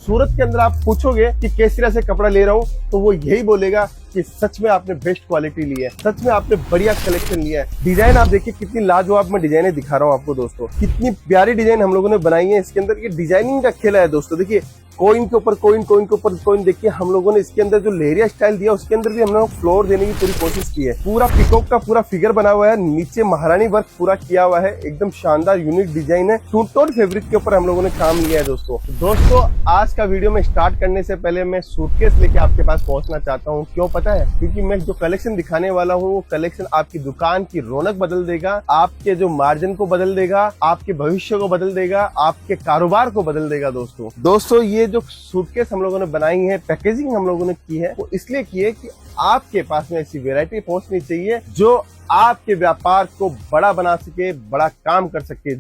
सूरत के अंदर आप पूछोगे कि केसरिया से कपड़ा ले रहा हूँ, तो वो यही बोलेगा कि सच में आपने बेस्ट क्वालिटी ली है, सच में आपने बढ़िया कलेक्शन लिया है। डिजाइन आप देखिए कितनी लाजवाब मैं डिजाइने दिखा रहा हूँ आपको दोस्तों, कितनी प्यारी डिजाइन हम लोगों ने बनाई है। इसके अंदर ये डिजाइनिंग का खेला है दोस्तों। देखिए कोइन के ऊपर कोइन, कोइन के ऊपर कोइन, देखिए हम लोगों ने इसके अंदर जो लेरिया स्टाइल दिया उसके अंदर भी हम लोगों ने फ्लोर देने की पूरी कोशिश की है। पूरा पिकॉक का पूरा फिगर बना हुआ है, नीचे महारानी वर्क पूरा किया हुआ है, एकदम शानदार यूनिक डिजाइन है। टू टोन फैब्रिक के ऊपर हम लोगों ने काम लिया है दोस्तों। आज का वीडियो में स्टार्ट करने से पहले मैं सूटकेस लेके आपके पास पहुंचना चाहता हूं। क्यों पता है? क्योंकि मैं जो कलेक्शन दिखाने वाला हूं वो कलेक्शन आपकी दुकान की रौनक बदल देगा, आपके जो मार्जिन को बदल देगा, आपके भविष्य को बदल देगा, आपके कारोबार को बदल देगा दोस्तों। ये जो सूटकेस हम लोगों ने बनाई है, पैकेजिंग हम लोगों ने की है, वो इसलिए की है कि आपके पास में ऐसी वैरायटी पहुंचनी चाहिए जो आपके व्यापार को बड़ा बना सके, बड़ा काम कर सके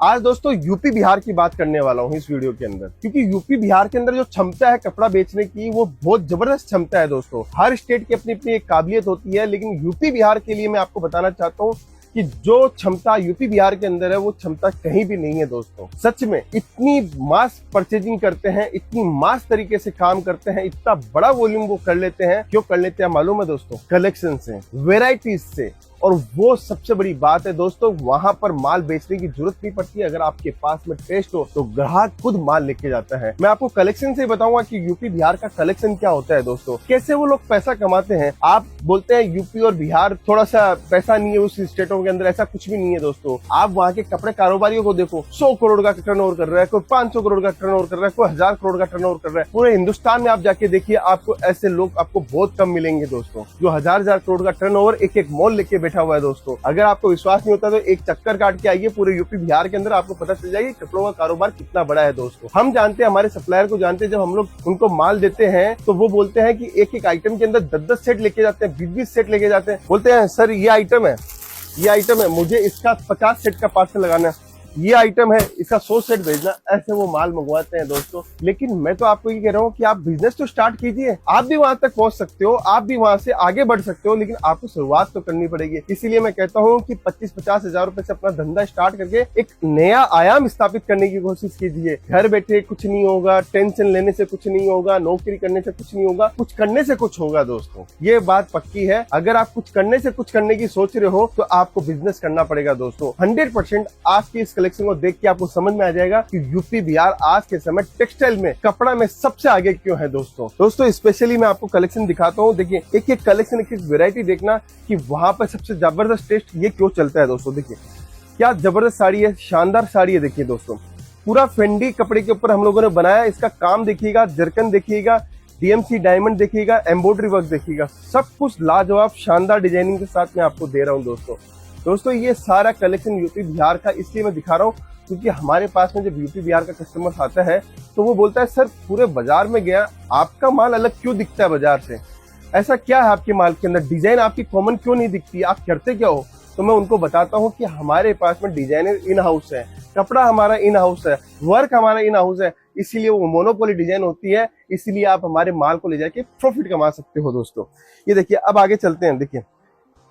आज दोस्तों यूपी बिहार की बात करने वाला हूं इस वीडियो के अंदर, क्योंकि यूपी बिहार के अंदर जो क्षमता है कपड़ा बेचने की वो बहुत जबरदस्त क्षमता है दोस्तों। हर स्टेट की अपनी अपनी एक काबिलियत होती है, लेकिन यूपी बिहार के लिए मैं आपको बताना चाहता हूँ कि जो क्षमता यूपी बिहार के अंदर है वो क्षमता कहीं भी नहीं है दोस्तों। सच में इतनी मास परचेजिंग करते हैं, इतनी मास तरीके से काम करते हैं, इतना बड़ा वॉल्यूम वो कर लेते हैं। क्यों कर लेते हैं मालूम है दोस्तों? कलेक्शन से, वेराइटीज से। और वो सबसे बड़ी बात है दोस्तों, वहां पर माल बेचने की जरूरत नहीं पड़ती। अगर आपके पास में टेस्ट हो तो ग्राहक खुद माल लेके जाता है। मैं आपको कलेक्शन से बताऊंगा कि यूपी बिहार का कलेक्शन क्या होता है दोस्तों, कैसे वो लोग पैसा कमाते हैं। आप बोलते हैं यूपी और बिहार थोड़ा सा पैसा नहीं है उस स्टेटों के अंदर, ऐसा कुछ भी नहीं है दोस्तों। आप वहाँ के कपड़े कारोबारियों को देखो, 100 करोड़ का टर्नओवर कर रहा है, कोई 500 करोड़ का टर्नओवर कर रहा है, कोई 1000 करोड़ का टर्नओवर कर रहा है। पूरे हिंदुस्तान में आप जाके देखिए, आपको ऐसे लोग आपको बहुत कम मिलेंगे दोस्तों, जो हजार करोड़ का टर्नओवर एक एक मॉल लेके बैठा हुआ है दोस्तों। अगर आपको विश्वास नहीं होता तो एक चक्कर काट के आइए पूरे यूपी बिहार के अंदर, आपको पता चल जाएगी कपड़ों का कारोबार कितना बड़ा है दोस्तों। हम जानते हैं, हमारे सप्लायर को जानते हैं, जब हम लोग उनको माल देते हैं तो वो बोलते हैं कि एक एक आइटम के अंदर 10-10 सेट लेके जाते हैं, 20-20 सेट लेके जाते हैं। बोलते हैं सर ये आइटम है, मुझे इसका 50 सेट का पार्सल लगाना है, ये आइटम है, इसका 100 सेट भेजना। ऐसे वो माल मंगवाते हैं दोस्तों। लेकिन मैं तो आपको ये कह रहा हूँ कि आप बिजनेस तो स्टार्ट कीजिए, आप भी वहां तक पहुंच सकते हो, आप भी वहां से आगे बढ़ सकते हो, लेकिन आपको शुरुआत तो करनी पड़ेगी। इसीलिए मैं कहता हूँ कि 25-50 हजार रुपए से अपना धंधा स्टार्ट करके एक नया आयाम स्थापित करने की कोशिश कीजिए। घर बैठे कुछ नहीं होगा, टेंशन लेने से कुछ नहीं होगा, नौकरी करने से कुछ नहीं होगा, कुछ करने से कुछ होगा दोस्तों। ये बात पक्की है। अगर आप कुछ करने से कुछ करने की सोच रहे हो तो आपको बिजनेस करना पड़ेगा दोस्तों। 100% आज की इस कलेक्शन को देख के आपको समझ में आ जाएगा कि यूपी बिहार आज के समय टेक्सटाइल में, कपड़ा में सबसे आगे क्यों है दोस्तों। स्पेशली मैं आपको कलेक्शन दिखाता हूँ। देखिए एक एक कलेक्शन, एक एक वेरायटी देखना कि वहां पर सबसे जबरदस्त टेस्ट ये क्यों चलता है दोस्तों। देखिए क्या जबरदस्त साड़ी है, शानदार साड़ी है। देखिए दोस्तों पूरा फेंडी कपड़े के ऊपर हम लोगों ने बनाया। इसका काम देखिएगा, जरकन देखिएगा, डीएमसी डायमंड देखिएगा, एम्ब्रॉयडरी वर्क देखिएगा, सब कुछ लाजवाब शानदार डिजाइनिंग के साथ मैं आपको दे रहा हूँ दोस्तों। ये सारा कलेक्शन यूपी बिहार का इसलिए मैं दिखा रहा हूँ क्योंकि हमारे पास में जब यूपी बिहार का कस्टमर आता है तो वो बोलता है सर पूरे बाजार में गया, आपका माल अलग क्यों दिखता है बाजार से, ऐसा क्या है आपके माल के अंदर, डिजाइन आपकी कॉमन क्यों नहीं दिखती, आप करते क्या हो? तो मैं उनको बताता हूँ कि हमारे पास में डिजाइनर इन हाउस है, कपड़ा हमारा इन हाउस है, वर्क हमारा इन हाउस है, इसीलिए वो मोनोपोली डिजाइन होती है, इसीलिए आप हमारे माल को ले जाके प्रॉफिट कमा सकते हो दोस्तों। ये देखिए अब आगे चलते हैं। देखिए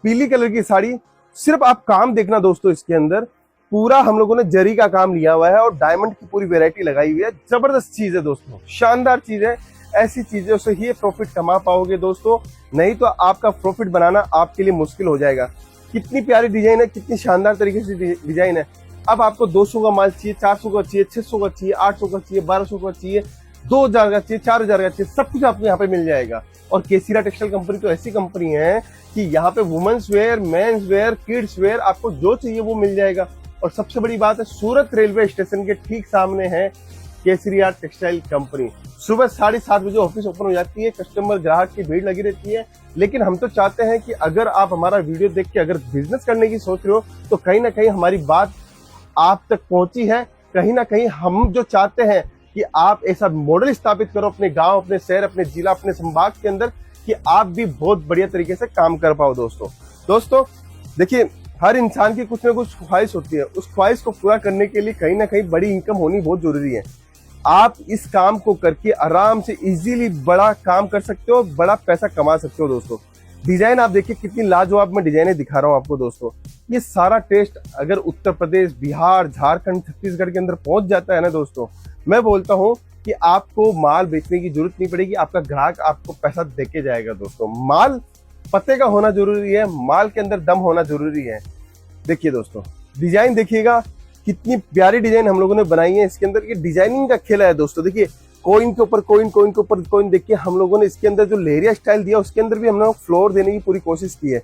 पीली कलर की साड़ी, सिर्फ आप काम देखना दोस्तों, इसके अंदर पूरा हम लोगों ने जरी का काम लिया हुआ है और डायमंड की पूरी वैरायटी लगाई हुई है। जबरदस्त चीज है दोस्तों, शानदार चीज है। ऐसी चीजों से ही प्रॉफिट कमा पाओगे दोस्तों, नहीं तो आपका प्रॉफिट बनाना आपके लिए मुश्किल हो जाएगा। कितनी प्यारी डिजाइन है, कितनी शानदार तरीके से डिजाइन है। अब आपको 200 का माल चाहिए, 400 का चाहिए, 600 का चाहिए, 800 का चाहिए, 1200 का चाहिए, 2000 का चाहिए, 4000 का चाहिए, सब कुछ आपको यहाँ पे मिल जाएगा। और केसरिया टेक्सटाइल कंपनी तो ऐसी कंपनी है कि यहाँ पे women's wear, men's wear, kids wear, आपको जो चाहिए वो मिल जाएगा। और सबसे बड़ी बात है, सूरत रेलवे स्टेशन के ठीक सामने है केसरिया टेक्सटाइल कंपनी। सुबह 7:30 बजे ऑफिस ओपन हो जाती है, कस्टमर ग्राहक की भीड़ लगी रहती है। लेकिन हम तो चाहते हैं कि अगर आप हमारा वीडियो देख के अगर बिजनेस करने की सोच रहे हो तो कहीं ना कहीं हमारी बात आप तक पहुंची है। कहीं ना कहीं हम जो चाहते हैं कि आप ऐसा मॉडल स्थापित करो अपने गांव, अपने शहर, अपने जिला, अपने संभाग के अंदर, कि आप भी बहुत बढ़िया तरीके से काम कर पाओ दोस्तों। देखिए हर इंसान की कुछ ना कुछ ख्वाहिश होती है, उस ख्वाहिश को पूरा करने के लिए कहीं ना कहीं बड़ी इनकम होनी बहुत जरूरी है। आप इस काम को करके आराम से इजीली बड़ा काम कर सकते हो, बड़ा पैसा कमा सकते हो दोस्तों। डिजाइन आप देखिए कितनी लाजवाब मैं डिजाइने दिखा रहा हूँ आपको दोस्तों। ये सारा टेस्ट अगर उत्तर प्रदेश, बिहार, झारखंड, छत्तीसगढ़ के अंदर पहुंच जाता है ना दोस्तों, मैं बोलता हूँ कि आपको माल बेचने की जरूरत नहीं पड़ेगी, आपका ग्राहक आपको पैसा देके जाएगा दोस्तों। माल पते का होना जरूरी है, माल के अंदर दम होना जरूरी है। देखिए दोस्तों, डिजाइन देखिएगा, कितनी प्यारी डिजाइन हम लोगों ने बनाई है। इसके अंदर ये डिजाइनिंग का खेला है दोस्तों। देखिए कोइन के ऊपर कोइन, कोइन के ऊपर कोइन, देखिए हम लोगों ने इसके अंदर जो लेरिया स्टाइल दिया उसके अंदर भी हम लोग फ्लोर देने की पूरी कोशिश की है।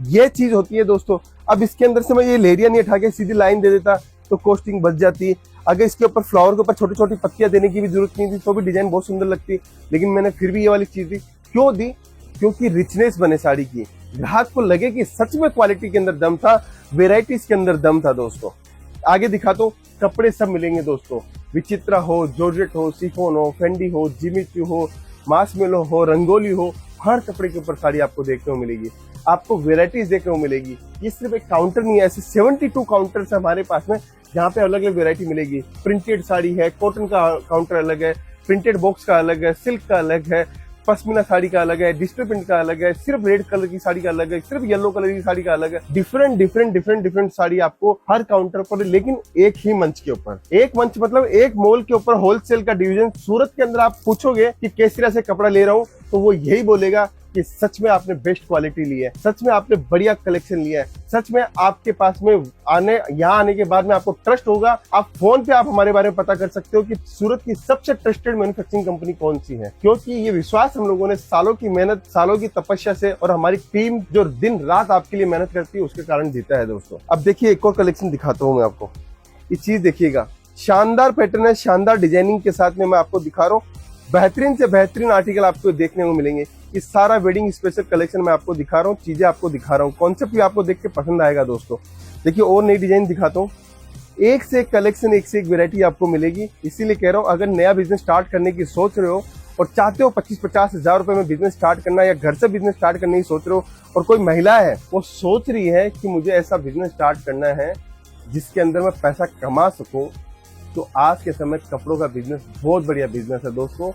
ये चीज होती है दोस्तों। अब इसके अंदर से मैं ये लेरिया नहीं उठा के सीधी लाइन दे देता तो कॉस्टिंग बच जाती। अगर इसके ऊपर फ्लावर के ऊपर छोटी छोटी पत्तियां देने की भी जरूरत नहीं थी तो भी डिजाइन बहुत सुंदर लगती, लेकिन मैंने फिर भी ये वाली चीज दी। क्यों दी? क्योंकि रिचनेस बने साड़ी की, ग्राहक को लगे कि सच में क्वालिटी के अंदर दम था, वेराइटीज के अंदर दम था दोस्तों। आगे दिखाता हूँ, कपड़े सब मिलेंगे दोस्तों। विचित्रा हो, जॉर्जेट हो, शिफॉन हो, फेंडी हो, जिमिचू हो, मार्शमेलो हो, रंगोली हो, हर कपड़े के ऊपर साड़ी आपको देखने को मिलेगी। आपको वेराइटीज देखने को मिलेगी। ये सिर्फ एक काउंटर नहीं है, ऐसे 72 काउंटर्स हमारे पास में जहाँ पे अलग अलग वेरायटी मिलेगी। प्रिंटेड साड़ी है, कॉटन का काउंटर अलग है, प्रिंटेड बॉक्स का अलग है, सिल्क का अलग है, पश्मीना साड़ी का अलग है, डिजिटल प्रिंट का अलग है, सिर्फ रेड कलर की साड़ी का अलग है, सिर्फ येलो कलर की साड़ी का अलग है। डिफरेंट साड़ी आपको हर काउंटर पर, लेकिन एक ही मंच के ऊपर। एक मंच मतलब एक मॉल के ऊपर होलसेल का डिवीजन। सूरत के अंदर आप पूछोगे कि केसरिया से कपड़ा ले रहा हूँ तो वो यही बोलेगा कि सच में आपने बेस्ट क्वालिटी ली है, सच में आपने बढ़िया कलेक्शन लिया है, सच में आपके पास में यहाँ आने के बाद में आपको ट्रस्ट होगा। आप फोन पे आप हमारे बारे में पता कर सकते हो कि सूरत की सबसे ट्रस्टेड मैन्युफैक्चरिंग कंपनी कौन सी है, क्योंकि ये विश्वास हम लोगों ने सालों की मेहनत, सालों की तपस्या से और हमारी टीम जो दिन रात आपके लिए मेहनत करती है उसके कारण जीता है दोस्तों। अब देखिए एक और कलेक्शन दिखाता हूँ मैं आपको। ये चीज देखिएगा, शानदार पैटर्न है, शानदार डिजाइनिंग के साथ में मैं आपको दिखा रहा हूँ। बेहतरीन से बेहतरीन आर्टिकल आपको देखने को मिलेंगे। ये सारा वेडिंग स्पेशल कलेक्शन मैं आपको दिखा रहा हूँ, चीजें आपको दिखा रहा हूँ, कॉन्सेप्ट भी आपको देख के पसंद आएगा दोस्तों। देखिए और नई डिजाइन दिखाता हूँ, एक से एक कलेक्शन, एक से एक वेरायटी आपको मिलेगी। इसीलिए कह रहा हूँ, अगर नया बिजनेस स्टार्ट करने की सोच रहे हो और चाहते हो 25-50 हजार रुपए में बिजनेस स्टार्ट करना, या घर से बिजनेस स्टार्ट करने की सोच रहे हो, और कोई महिला है वो सोच रही है कि मुझे ऐसा बिजनेस स्टार्ट करना है जिसके अंदर मैं पैसा कमा सकूं, तो आज के समय कपड़ों का बिजनेस बहुत बढ़िया बिजनेस है दोस्तों।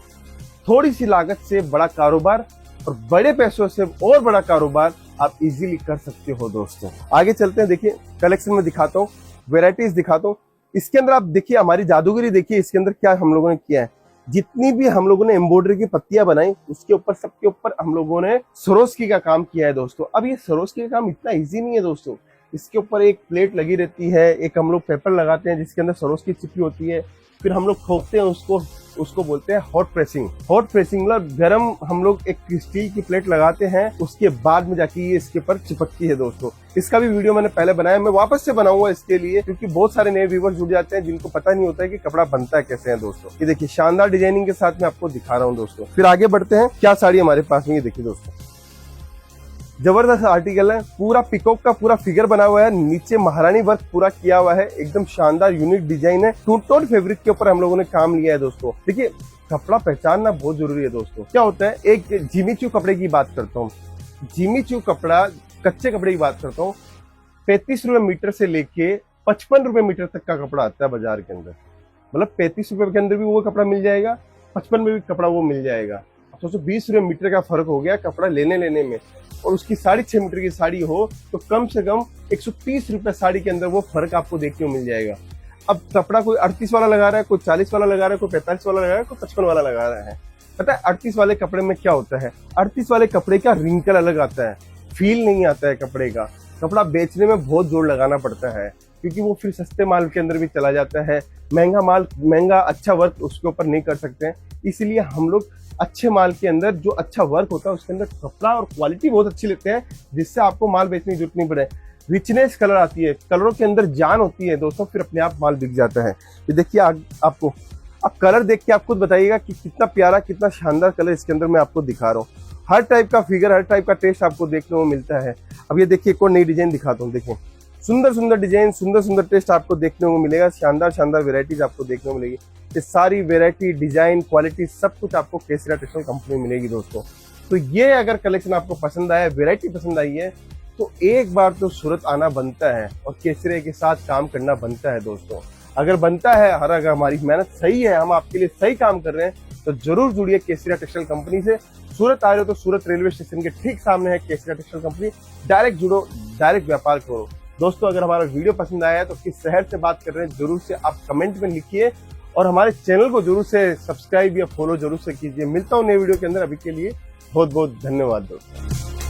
थोड़ी सी लागत से बड़ा कारोबार और बड़े पैसों से और बड़ा कारोबार आप इजीली कर सकते हो दोस्तों। आगे चलते हैं, देखिए कलेक्शन में दिखाता हूँ, वेराइटीज दिखाता हूँ। इसके अंदर आप देखिए हमारी जादूगरी, देखिए इसके अंदर क्या हम लोगों ने किया है। जितनी भी हम लोगों ने एम्ब्रॉयडरी की पत्तियां बनाई उसके ऊपर, सबके ऊपर हम लोगों ने सरोस्की का काम किया है दोस्तों। अब ये सरोस्की का काम इतना ईजी नहीं है दोस्तों। इसके ऊपर एक प्लेट लगी रहती है, एक हम लोग पेपर लगाते हैं जिसके अंदर सरोस्की चिपकी होती है, फिर हम लोग ठोकते हैं उसको बोलते हैं हॉट प्रेसिंग। हॉट प्रेसिंग मतलब गर्म, हम लोग एक स्टील की प्लेट लगाते हैं, उसके बाद में जाके ये इसके ऊपर चिपकती है दोस्तों। इसका भी वीडियो मैंने पहले बनाया, मैं वापस से बनाऊंगा इसके लिए, क्योंकि बहुत सारे नए व्यूअर्स जुड़ जाते हैं जिनको पता नहीं होता है कि कपड़ा बनता है कैसे है दोस्तों। ये देखिए शानदार डिजाइनिंग के साथ मैं आपको दिखा रहा हूँ दोस्तों। फिर आगे बढ़ते हैं, क्या साड़ी हमारे पास में, ये देखिए दोस्तों जबरदस्त आर्टिकल है, पूरा पिकॉक का पूरा फिगर बना हुआ है, नीचे महारानी वर्क पूरा किया हुआ है, एकदम शानदार यूनिक डिजाइन है। टू टोन फैब्रिक के ऊपर हम लोगों ने काम लिया है दोस्तों। देखिए कपड़ा पहचानना बहुत जरूरी है दोस्तों। क्या होता है, एक जिमीचू कपड़े की बात करता हूँ, जिमीचू कपड़ा, कच्चे कपड़े की बात करता हूँ, 35 रुपए मीटर से लेके 55 रुपए मीटर तक का कपड़ा आता है बाजार के अंदर। मतलब 35 रुपए के अंदर भी वो कपड़ा मिल जाएगा, 55 में भी कपड़ा वो मिल जाएगा। अब सोचो 20 रुपए मीटर का फर्क हो गया कपड़ा लेने में, और उसकी 6.5 मीटर की साड़ी हो तो कम से कम 130 रुपए साड़ी के अंदर वो फर्क आपको देखने को मिल जाएगा। अब कपड़ा कोई 38 वाला लगा रहा है, कोई 40 वाला लगा रहा है, कोई 45 वाला लगा रहा है, कोई 55 वाला लगा रहा है। पता है 38 वाले कपड़े में क्या होता है, 38 वाले कपड़े का रिंकल अलग आता है, फील नहीं आता है कपड़े का। कपड़ा बेचने में बहुत जोर लगाना पड़ता है, क्योंकि वो फिर सस्ते माल के अंदर भी चला जाता है। महंगा माल, महंगा अच्छा वर्क उसके ऊपर नहीं कर सकते हैं, इसलिए हम लोग अच्छे माल के अंदर जो अच्छा वर्क होता है उसके अंदर कपड़ा और क्वालिटी बहुत अच्छी लेते हैं, जिससे आपको माल बेचने की जरूरत नहीं पड़े। रिचनेस कलर आती है, कलरों के अंदर जान होती है दोस्तों, फिर अपने आप माल बिक जाता है। ये देखिए आपको अब कलर देख के आप खुद बताइएगा कि कितना प्यारा, कितना शानदार कलर इसके अंदर मैं आपको दिखा रहा हूँ। हर टाइप का फिगर, हर टाइप का टेस्ट आपको देखने को मिलता है। अब ये देखिए एक और नई डिजाइन दिखाता हूँ, देखिए सुंदर डिजाइन, सुंदर टेस्ट आपको देखने को मिलेगा, शानदार वेराइटीज आपको देखने को मिलेगी। ये सारी वेराइटी, डिजाइन, क्वालिटी सब कुछ आपको केसरिया टेक्सटाइल कंपनी में मिलेगी दोस्तों। तो ये अगर कलेक्शन आपको पसंद आया, वेराइटी पसंद आई है, तो एक बार तो सूरत आना बनता है और केसरिया के साथ काम करना बनता है दोस्तों। अगर बनता है, अगर हमारी मेहनत सही है, हम आपके लिए सही काम कर रहे हैं, तो जरूर जुड़िए केसरिया टेक्सटाइल कंपनी से। सूरत आ रहे हो तो सूरत रेलवे स्टेशन के ठीक सामने है केसरिया टेक्सटाइल कंपनी, डायरेक्ट जुड़ो, डायरेक्ट व्यापार करो दोस्तों। अगर हमारा वीडियो पसंद आया है तो किस शहर से बात कर रहे हैं जरूर से आप कमेंट में लिखिए, और हमारे चैनल को जरूर से सब्सक्राइब या फॉलो जरूर से कीजिए। मिलता हूँ नए वीडियो के अंदर, अभी के लिए बहुत बहुत धन्यवाद दोस्तों।